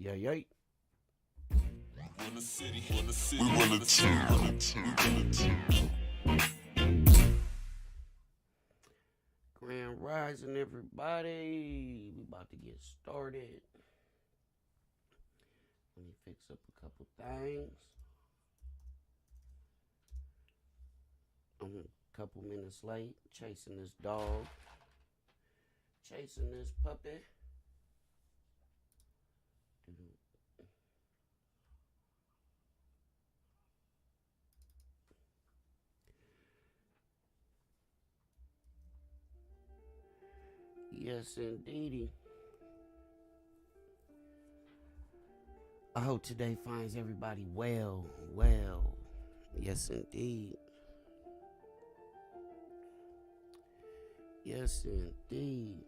Yeah, yeah. On the city, on the city, we run the team. Grand Rising, everybody. We about to get started. Let me fix up a couple things. I'm a couple minutes late, chasing this dog, chasing this puppy. Yes, indeedy. I hope today finds everybody well. Yes, indeed. Yes, indeed.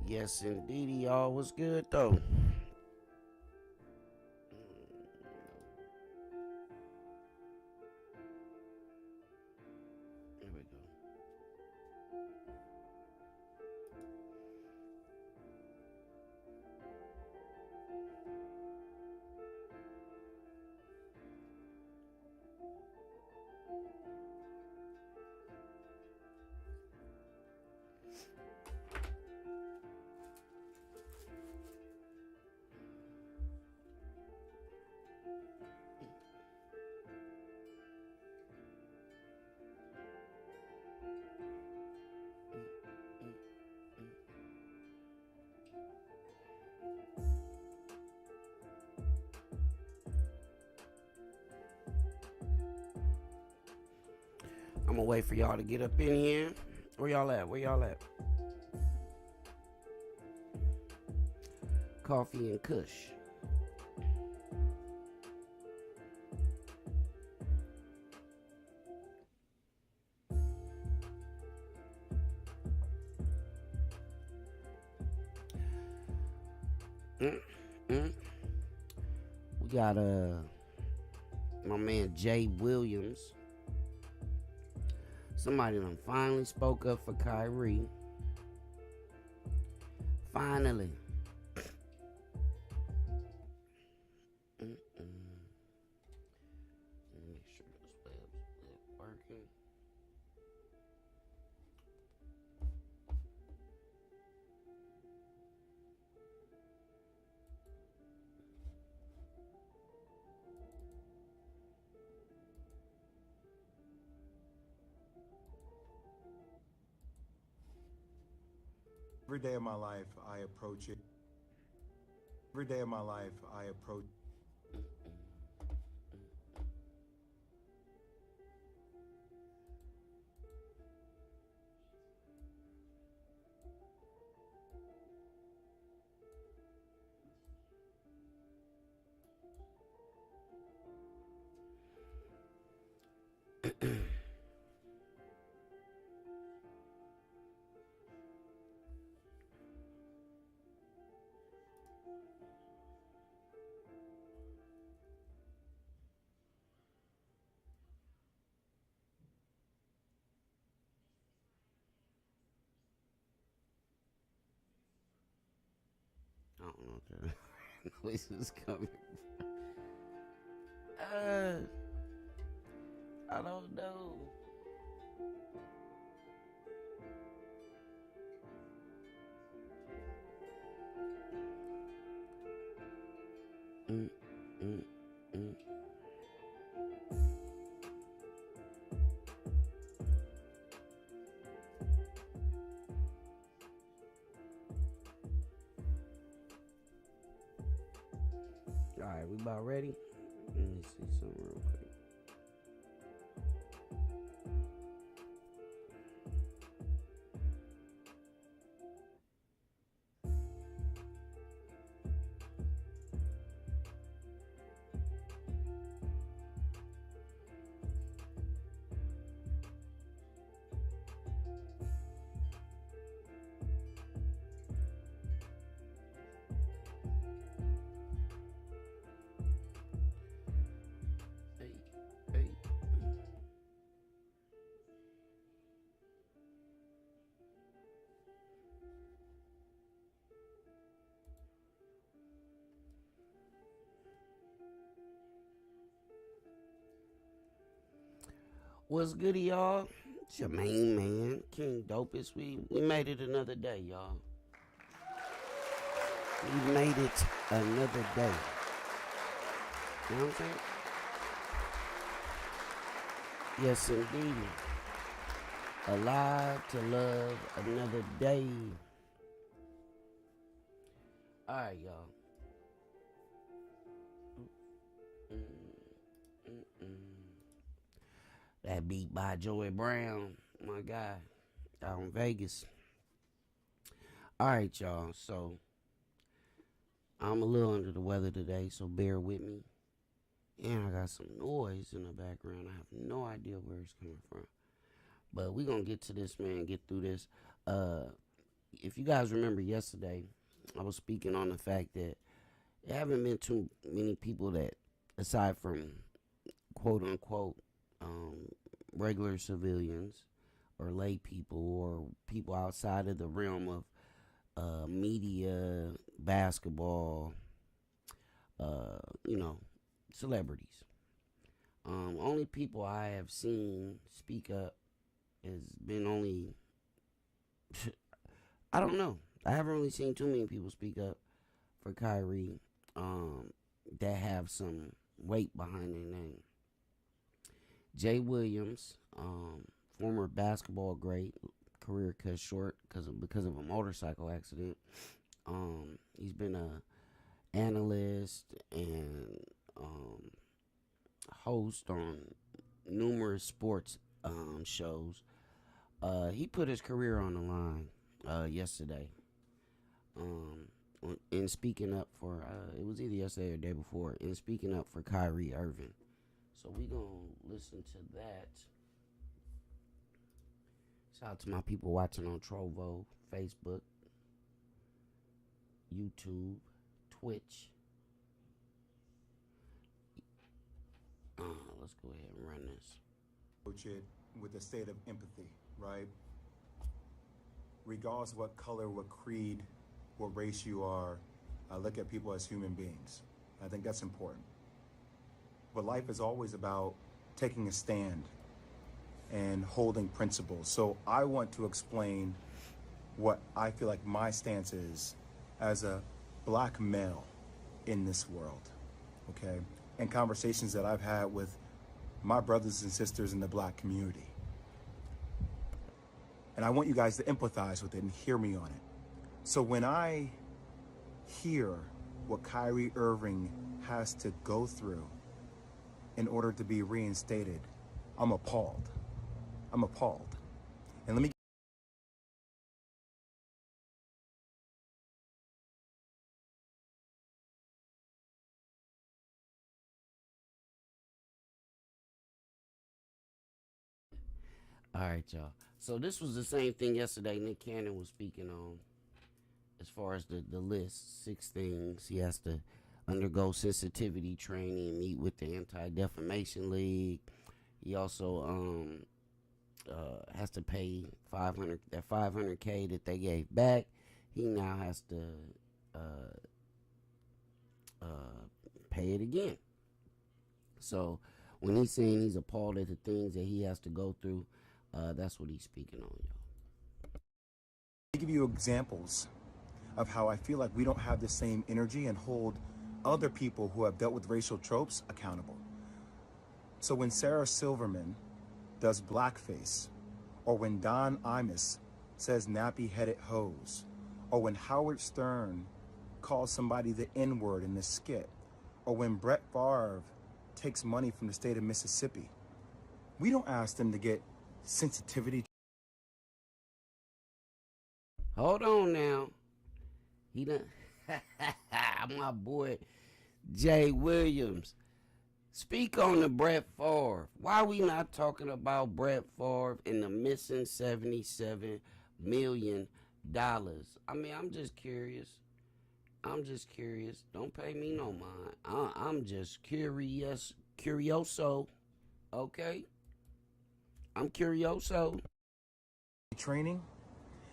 Yes, indeed, y'all. Was good though. Here we go. I'm gonna wait for y'all to get up in here. Where y'all at? Where y'all at? Coffee and Kush. We got my man Jay Williams. Somebody done finally spoke up for Kyrie. Finally. Make sure this web's working. Every day of my life, I approach it. Every day of my life, I approach. I don't know what that noise is coming. Uh, I don't know. Mm, mm, mm. All right, we about ready. Let me see something real quick. Hey, hey. What's good, y'all? It's your main man, King Dopest. We made it another day, y'all. We made it another day. You know what I'm saying? Yes, indeed. Alive to love another day. All right, y'all. That beat by Joey Brown, my guy, out in Vegas. All right, y'all. So I'm a little under the weather today, so bear with me. And I got some noise in the background. I have no idea where it's coming from. But we're going to get to this, man, get through this. If you guys remember yesterday, I was speaking on the fact that there haven't been too many people that, aside from quote-unquote regular civilians or lay people or people outside of the realm of media, basketball, celebrities. Only people I have seen speak up has been only, I don't know. I haven't really seen too many people speak up for Kyrie that have some weight behind their name. Jay Williams, former basketball great, career cut short because of a motorcycle accident. He's been a analyst and host on numerous sports shows. He put his career on the line yesterday. In speaking up for, it was either yesterday or the day before, in speaking up for Kyrie Irving. So we gonna listen to that. Shout out to my people watching on Trovo, Facebook, YouTube, Twitch. Let's go ahead and run this. Approach it with a state of empathy, right? Regardless of what color, what creed, what race you are, I look at people as human beings. I think that's important. But life is always about taking a stand and holding principles. So I want to explain what I feel like my stance is as a black male in this world, okay? And conversations that I've had with my brothers and sisters in the black community. And I want you guys to empathize with it and hear me on it. So when I hear what Kyrie Irving has to go through in order to be reinstated, I'm appalled. I'm appalled. And let me All right, y'all. So this was the same thing yesterday Nick Cannon was speaking on as far as the list. 6 things he has to undergo sensitivity training, meet with the Anti-Defamation League. He also has to pay 500K that they gave back. He now has to pay it again. So when he's saying he's appalled at the things that he has to go through, that's what he's speaking on, y'all. To give you examples of how I feel like we don't have the same energy and hold other people who have dealt with racial tropes accountable. So when Sarah Silverman does blackface, or when Don Imus says nappy-headed hose, or when Howard Stern calls somebody the N-word in the skit, or when Brett Favre takes money from the state of Mississippi, we don't ask them to get sensitivity. Hold on now. He done. My boy Jay Williams. Speak on the Brett Favre. Why we not talking about Brett Favre and the missing $77 million? I mean, I'm just curious. Don't pay me no mind. I'm just curioso. Okay? I'm curioso. Training,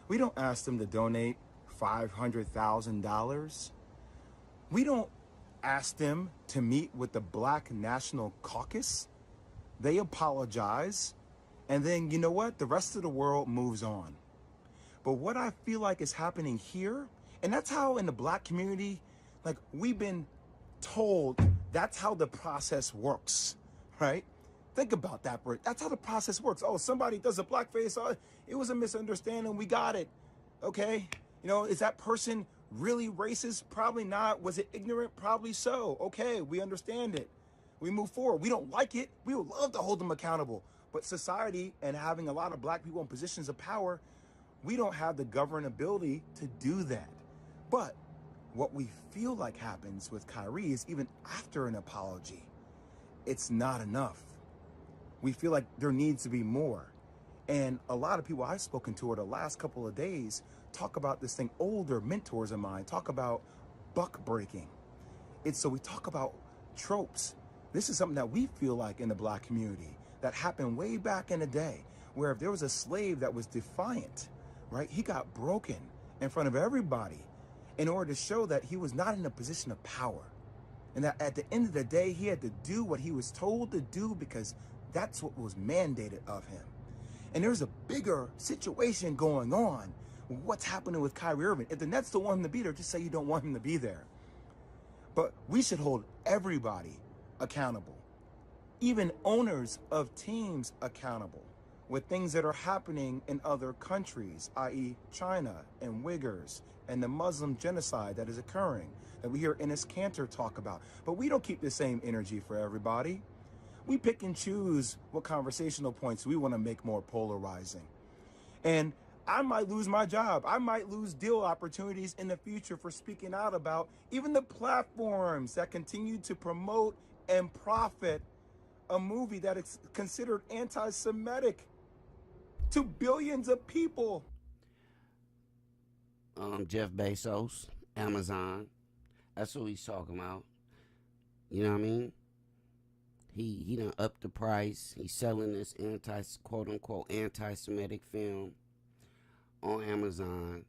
we don't ask them to donate $500,000. We don't ask them to meet with the Black National Caucus. They apologize, and then you know what? The rest of the world moves on. But what I feel like is happening here, and that's how in the Black community, like we've been told that's how the process works, right? Think about that, Bert. That's how the process works. Oh, somebody does a blackface. Oh, it was a misunderstanding. We got it. Okay. You know, is that person really racist? Probably not. Was it ignorant? Probably so. Okay. We understand it. We move forward. We don't like it. We would love to hold them accountable. But society and having a lot of Black people in positions of power, we don't have the governability to do that. But what we feel like happens with Kyrie is even after an apology, it's not enough. We feel like there needs to be more. And a lot of people I've spoken to over the last couple of days talk about this thing. Older mentors of mine talk about buck breaking. So we talk about tropes. This is something that we feel like in the Black community that happened way back in the day, where if there was a slave that was defiant, right, he got broken in front of everybody in order to show that he was not in a position of power. And that at the end of the day, he had to do what he was told to do because that's what was mandated of him. And there's a bigger situation going on. What's happening with Kyrie Irving? If the Nets don't want him to be there, just say you don't want him to be there. But we should hold everybody accountable, even owners of teams accountable, with things that are happening in other countries, i.e. China and Uyghurs and the Muslim genocide that is occurring, that we hear Enes Kanter talk about. But we don't keep the same energy for everybody. We pick and choose what conversational points we want to make more polarizing. And I might lose my job. I might lose deal opportunities in the future for speaking out about even the platforms that continue to promote and profit a movie that is considered anti-Semitic to billions of people. Jeff Bezos, Amazon. That's what he's talking about. You know what I mean? He done upped the price. He's selling this quote unquote anti-Semitic film on Amazon,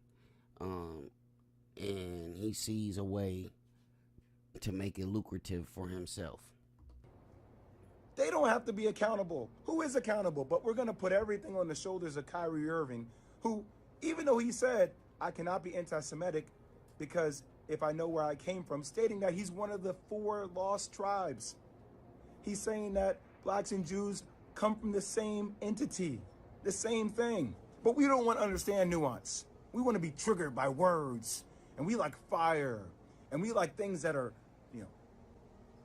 and he sees a way to make it lucrative for himself. They don't have to be accountable. Who is accountable? But we're going to put everything on the shoulders of Kyrie Irving, who, even though he said, I cannot be anti-Semitic because if I know where I came from, stating that he's one of the 4 lost tribes. He's saying that Blacks and Jews come from the same entity, the same thing. But we don't want to understand nuance. We want to be triggered by words, and we like fire, and we like things that are,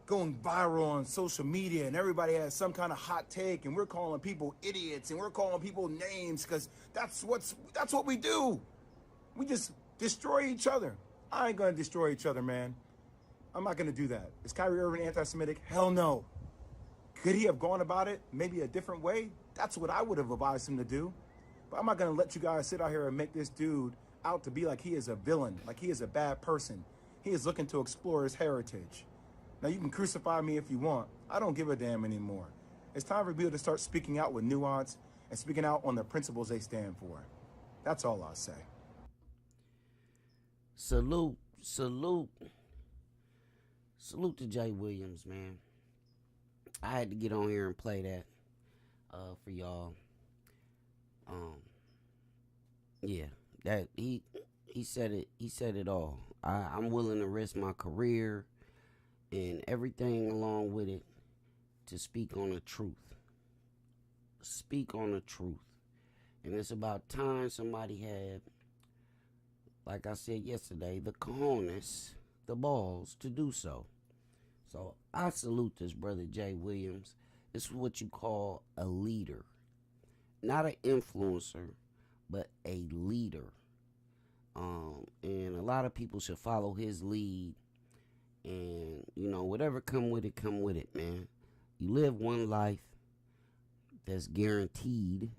going viral on social media, and everybody has some kind of hot take, and we're calling people idiots, and we're calling people names because that's what we do. We just destroy each other. I ain't gonna destroy each other, man. I'm not gonna do that. Is Kyrie Irving anti-Semitic? Hell no. Could he have gone about it maybe a different way? That's what I would have advised him to do. But I'm not going to let you guys sit out here and make this dude out to be like he is a villain, like he is a bad person. He is looking to explore his heritage. Now, you can crucify me if you want. I don't give a damn anymore. It's time for people to start speaking out with nuance and speaking out on the principles they stand for. That's all I'll say. Salute to Jay Williams, man. I had to get on here and play that for y'all. Yeah, that he said it. He said it all. I'm willing to risk my career and everything along with it to speak on the truth. Speak on the truth. And it's about time somebody had, like I said yesterday, the cojones, the balls to do so. So I salute this brother Jay Williams. This is what you call a leader. Not an influencer, but a leader. And a lot of people should follow his lead. And, whatever come with it, man. You live one life that's guaranteed.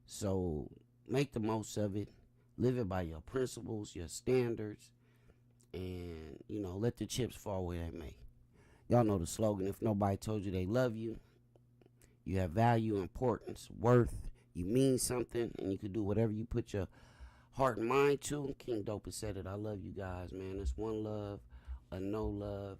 So make the most of it. Live it by your principles, your standards. And, let the chips fall where they may. Y'all know the slogan. If nobody told you they love you, you have value, importance, worth, you mean something, and you can do whatever you put your heart and mind to. King Dopest said it. I love you guys, man. It's one love, a no love.